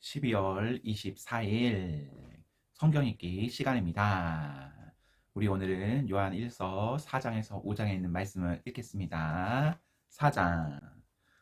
12월 24일 성경 읽기 시간입니다. 우리 오늘은 요한 1서 4장에서 5장에 있는 말씀을 읽겠습니다. 4장.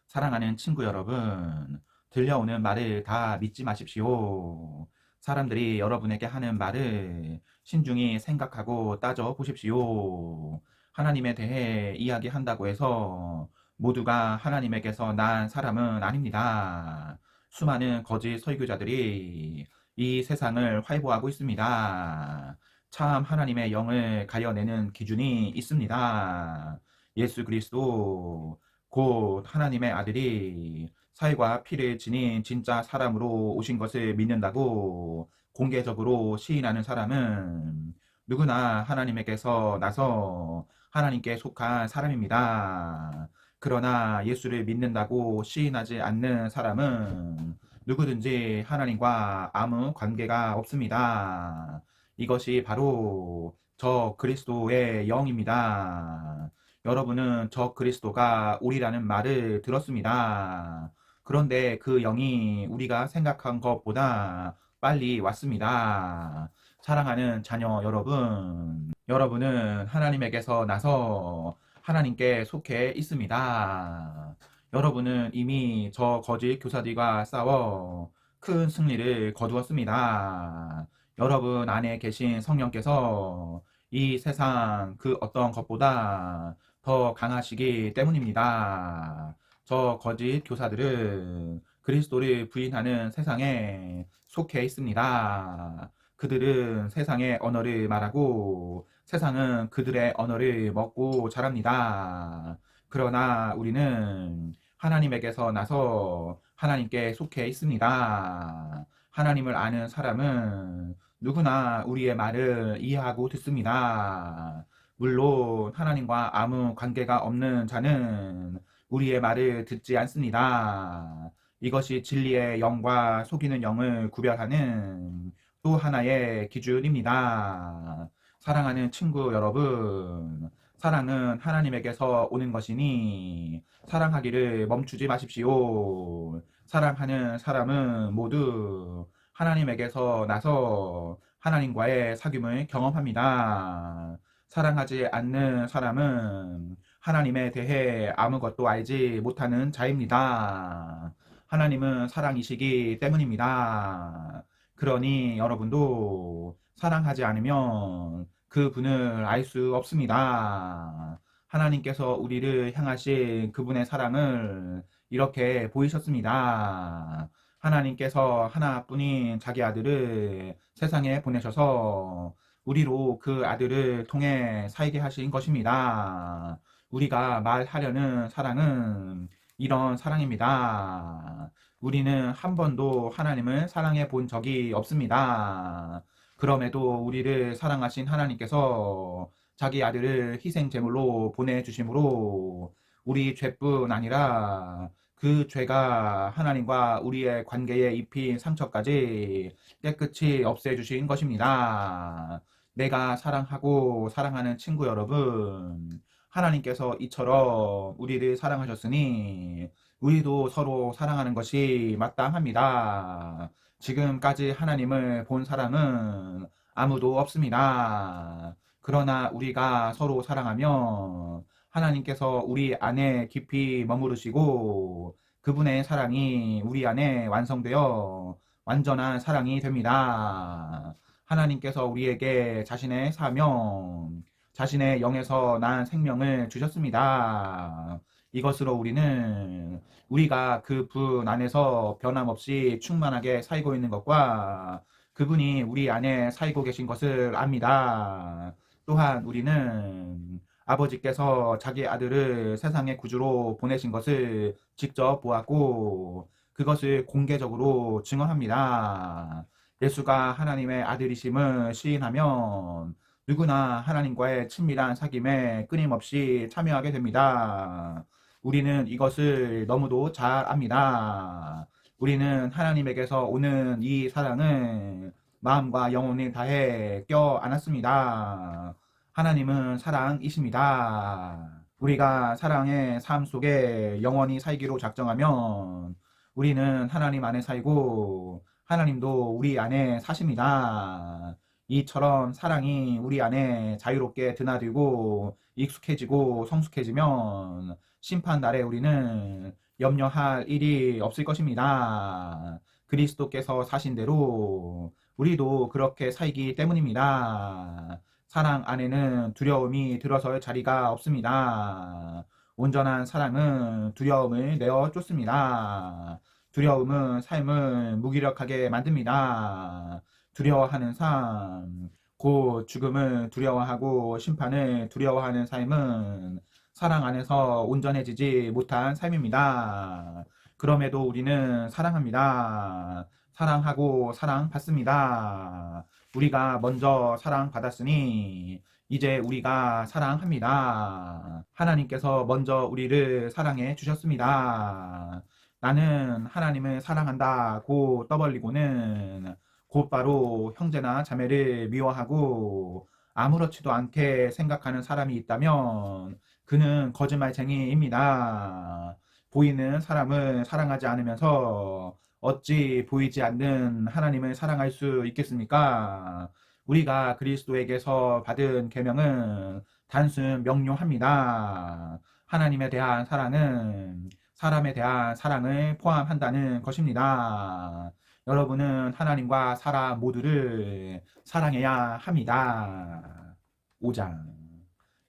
사랑하는 친구 여러분, 들려오는 말을 다 믿지 마십시오. 사람들이 여러분에게 하는 말을 신중히 생각하고 따져 보십시오. 하나님에 대해 이야기한다고 해서 모두가 하나님에게서 난 사람은 아닙니다. 수많은 거짓 설교자들이 이 세상을 활보하고 있습니다. 참 하나님의 영을 가려내는 기준이 있습니다. 예수 그리스도 곧 하나님의 아들이 살과 피를 지닌 진짜 사람으로 오신 것을 믿는다고 공개적으로 시인하는 사람은 누구나 하나님에게서 나서 하나님께 속한 사람입니다. 그러나 예수를 믿는다고 시인하지 않는 사람은 누구든지 하나님과 아무 관계가 없습니다. 이것이 바로 저 그리스도의 영입니다. 여러분은 저 그리스도가 오리라는 말을 들었습니다. 그런데 그 영이 우리가 생각한 것보다 빨리 왔습니다. 사랑하는 자녀 여러분, 여러분은 하나님에게서 나서 하나님께 속해 있습니다. 여러분은 이미 저 거짓 교사들과 싸워 큰 승리를 거두었습니다. 여러분 안에 계신 성령께서 이 세상 그 어떤 것보다 더 강하시기 때문입니다. 저 거짓 교사들은 그리스도를 부인하는 세상에 속해 있습니다. 그들은 세상의 언어를 말하고 세상은 그들의 언어를 먹고 자랍니다. 그러나 우리는 하나님에게서 나서 하나님께 속해 있습니다. 하나님을 아는 사람은 누구나 우리의 말을 이해하고 듣습니다. 물론 하나님과 아무 관계가 없는 자는 우리의 말을 듣지 않습니다. 이것이 진리의 영과 속이는 영을 구별하는 또 하나의 기준입니다. 사랑하는 친구 여러분, 사랑은 하나님에게서 오는 것이니 사랑하기를 멈추지 마십시오. 사랑하는 사람은 모두 하나님에게서 나서 하나님과의 사귐을 경험합니다. 사랑하지 않는 사람은 하나님에 대해 아무것도 알지 못하는 자입니다. 하나님은 사랑이시기 때문입니다. 그러니 여러분도 사랑하지 않으면 그 분을 알 수 없습니다. 하나님께서 우리를 향하신 그분의 사랑을 이렇게 보이셨습니다. 하나님께서 하나뿐인 자기 아들을 세상에 보내셔서 우리로 그 아들을 통해 살게 하신 것입니다. 우리가 말하려는 사랑은 이런 사랑입니다. 우리는 한 번도 하나님을 사랑해 본 적이 없습니다. 그럼에도 우리를 사랑하신 하나님께서 자기 아들을 희생 제물로 보내주심으로 우리 죄뿐 아니라 그 죄가 하나님과 우리의 관계에 입힌 상처까지 깨끗이 없애주신 것입니다. 내가 사랑하고 사랑하는 친구 여러분, 하나님께서 이처럼 우리를 사랑하셨으니 우리도 서로 사랑하는 것이 마땅합니다. 지금까지 하나님을 본 사람은 아무도 없습니다. 그러나 우리가 서로 사랑하면 하나님께서 우리 안에 깊이 머무르시고 그분의 사랑이 우리 안에 완성되어 완전한 사랑이 됩니다. 하나님께서 우리에게 자신의 사명, 자신의 영에서 난 생명을 주셨습니다. 이것으로 우리는 우리가 그 분 안에서 변함없이 충만하게 살고 있는 것과 그분이 우리 안에 살고 계신 것을 압니다. 또한 우리는 아버지께서 자기 아들을 세상의 구주로 보내신 것을 직접 보았고 그것을 공개적으로 증언합니다. 예수가 하나님의 아들이심을 시인하면 누구나 하나님과의 친밀한 사귐에 끊임없이 참여하게 됩니다. 우리는 이것을 너무도 잘 압니다. 우리는 하나님에게서 오는 이 사랑을 마음과 영혼을 다해 껴안았습니다. 하나님은 사랑이십니다. 우리가 사랑의 삶 속에 영원히 살기로 작정하면 우리는 하나님 안에 살고 하나님도 우리 안에 사십니다. 이처럼 사랑이 우리 안에 자유롭게 드나들고 익숙해지고 성숙해지면 심판날에 우리는 염려할 일이 없을 것입니다. 그리스도께서 사신 대로 우리도 그렇게 살기 때문입니다. 사랑 안에는 두려움이 들어설 자리가 없습니다. 온전한 사랑은 두려움을 내어 쫓습니다. 두려움은 삶을 무기력하게 만듭니다. 두려워하는 삶, 곧 죽음을 두려워하고 심판을 두려워하는 삶은 사랑 안에서 온전해지지 못한 삶입니다. 그럼에도 우리는 사랑합니다. 사랑하고 사랑받습니다. 우리가 먼저 사랑받았으니 이제 우리가 사랑합니다. 하나님께서 먼저 우리를 사랑해 주셨습니다. 나는 하나님을 사랑한다고 떠벌리고는 곧바로 형제나 자매를 미워하고 아무렇지도 않게 생각하는 사람이 있다면 그는 거짓말쟁이입니다. 보이는 사람을 사랑하지 않으면서 어찌 보이지 않는 하나님을 사랑할 수 있겠습니까? 우리가 그리스도에게서 받은 계명은 단순 명료합니다. 하나님에 대한 사랑은 사람에 대한 사랑을 포함한다는 것입니다. 여러분은 하나님과 사람 모두를 사랑해야 합니다. 5장.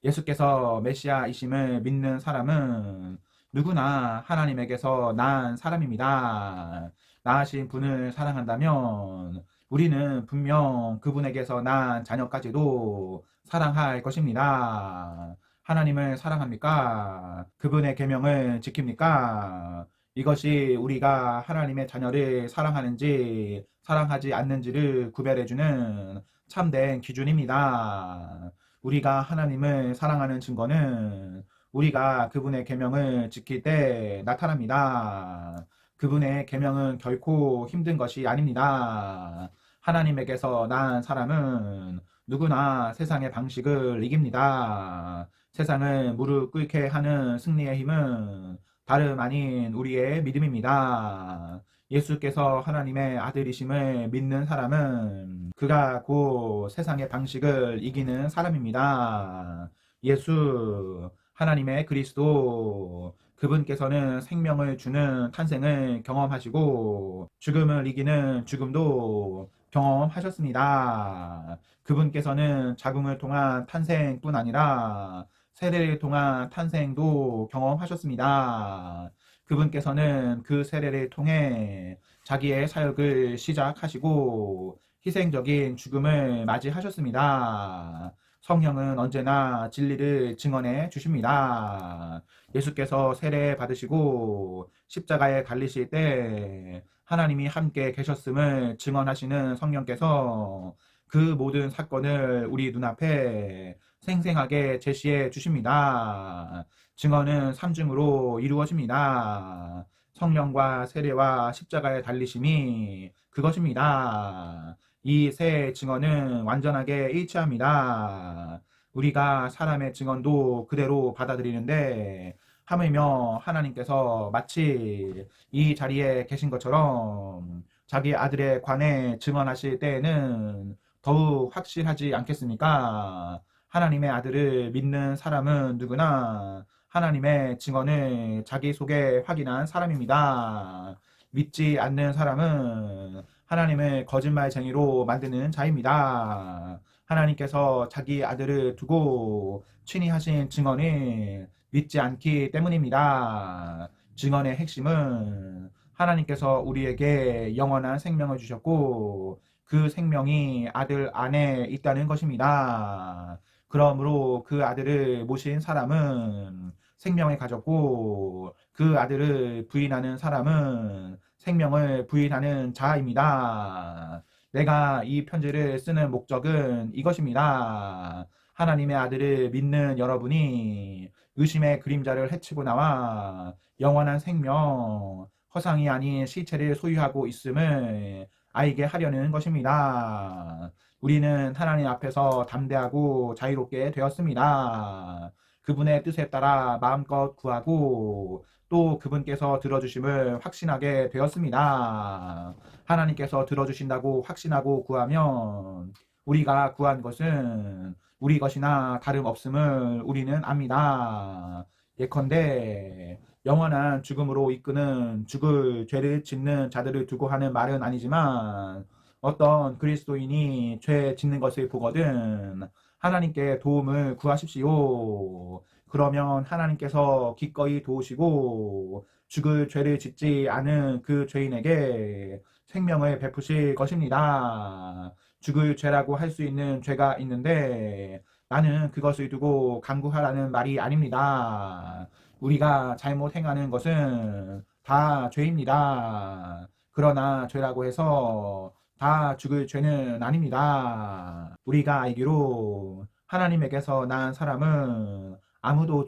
예수께서 메시아이심을 믿는 사람은 누구나 하나님에게서 난 사람입니다. 나으신 분을 사랑한다면 우리는 분명 그분에게서 난 자녀까지도 사랑할 것입니다. 하나님을 사랑합니까? 그분의 계명을 지킵니까? 이것이 우리가 하나님의 자녀를 사랑하는지 사랑하지 않는지를 구별해주는 참된 기준입니다. 우리가 하나님을 사랑하는 증거는 우리가 그분의 계명을 지킬 때 나타납니다. 그분의 계명은 결코 힘든 것이 아닙니다. 하나님에게서 난 사람은 누구나 세상의 방식을 이깁니다. 세상을 무릎 꿇게 하는 승리의 힘은 다름 아닌 우리의 믿음입니다. 예수께서 하나님의 아들이심을 믿는 사람은 그가 곧 세상의 방식을 이기는 사람입니다. 예수, 하나님의 그리스도, 그분께서는 생명을 주는 탄생을 경험하시고 죽음을 이기는 죽음도 경험하셨습니다. 그분께서는 자궁을 통한 탄생뿐 아니라 세례를 통한 탄생도 경험하셨습니다. 그분께서는 그 세례를 통해 자기의 사역을 시작하시고 희생적인 죽음을 맞이하셨습니다. 성령은 언제나 진리를 증언해 주십니다. 예수께서 세례 받으시고 십자가에 달리실 때 하나님이 함께 계셨음을 증언하시는 성령께서 그 모든 사건을 우리 눈앞에 생생하게 제시해 주십니다. 증언은 삼중으로 이루어집니다. 성령과 세례와 십자가의 달리심이 그것입니다. 이 세 증언은 완전하게 일치합니다. 우리가 사람의 증언도 그대로 받아들이는데 하물며 하나님께서 마치 이 자리에 계신 것처럼 자기 아들에 관해 증언하실 때에는 더욱 확실하지 않겠습니까? 하나님의 아들을 믿는 사람은 누구나 하나님의 증언을 자기 속에 확인한 사람입니다. 믿지 않는 사람은 하나님을 거짓말쟁이로 만드는 자입니다. 하나님께서 자기 아들을 두고 친히 하신 증언을 믿지 않기 때문입니다. 증언의 핵심은 하나님께서 우리에게 영원한 생명을 주셨고 그 생명이 아들 안에 있다는 것입니다. 그러므로 그 아들을 모신 사람은 생명을 가졌고 그 아들을 부인하는 사람은 생명을 부인하는 자입니다. 내가 이 편지를 쓰는 목적은 이것입니다. 하나님의 아들을 믿는 여러분이 의심의 그림자를 헤치고 나와 영원한 생명, 허상이 아닌 실체를 소유하고 있음을 알게 하려는 것입니다. 우리는 하나님 앞에서 담대하고 자유롭게 되었습니다. 그분의 뜻에 따라 마음껏 구하고 또 그분께서 들어주심을 확신하게 되었습니다. 하나님께서 들어주신다고 확신하고 구하면 우리가 구한 것은 우리 것이나 다름없음을 우리는 압니다. 예컨대 영원한 죽음으로 이끄는 죽을 죄를 짓는 자들을 두고 하는 말은 아니지만 어떤 그리스도인이 죄 짓는 것을 보거든 하나님께 도움을 구하십시오. 그러면 하나님께서 기꺼이 도우시고 죽을 죄를 짓지 않은 그 죄인에게 생명을 베푸실 것입니다. 죽을 죄라고 할 수 있는 죄가 있는데 나는 그것을 두고 간구하라는 말이 아닙니다. 우리가 잘못 행하는 것은 다 죄입니다. 그러나 죄라고 해서 다 죽을 죄는 아닙니다. 우리가 알기로 하나님에게서 난 사람은 아무도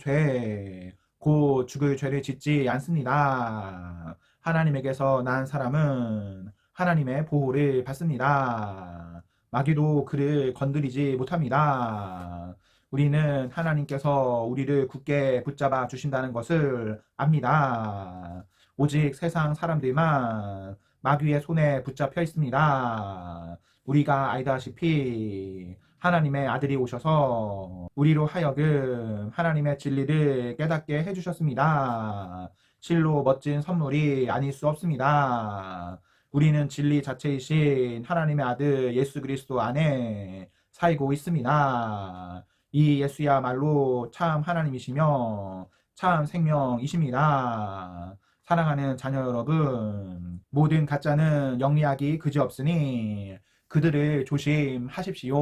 곧 죽을 죄를 짓지 않습니다. 하나님에게서 난 사람은 하나님의 보호를 받습니다. 마귀도 그를 건드리지 못합니다. 우리는 하나님께서 우리를 굳게 붙잡아 주신다는 것을 압니다. 오직 세상 사람들만 마귀의 손에 붙잡혀 있습니다. 우리가 알다시피 하나님의 아들이 오셔서 우리로 하여금 하나님의 진리를 깨닫게 해주셨습니다. 실로 멋진 선물이 아닐 수 없습니다. 우리는 진리 자체이신 하나님의 아들 예수 그리스도 안에 살고 있습니다. 이 예수야말로 참 하나님이시며 참 생명이십니다. 사랑하는 자녀 여러분, 모든 가짜는 영리하기 그지없으니 그들을 조심하십시오.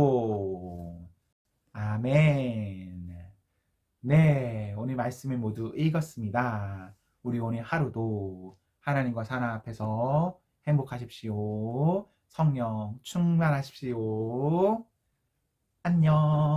아멘. 네, 오늘 말씀을 모두 읽었습니다. 우리 오늘 하루도 하나님과 사랑 앞에서 행복하십시오. 성령 충만하십시오. 안녕.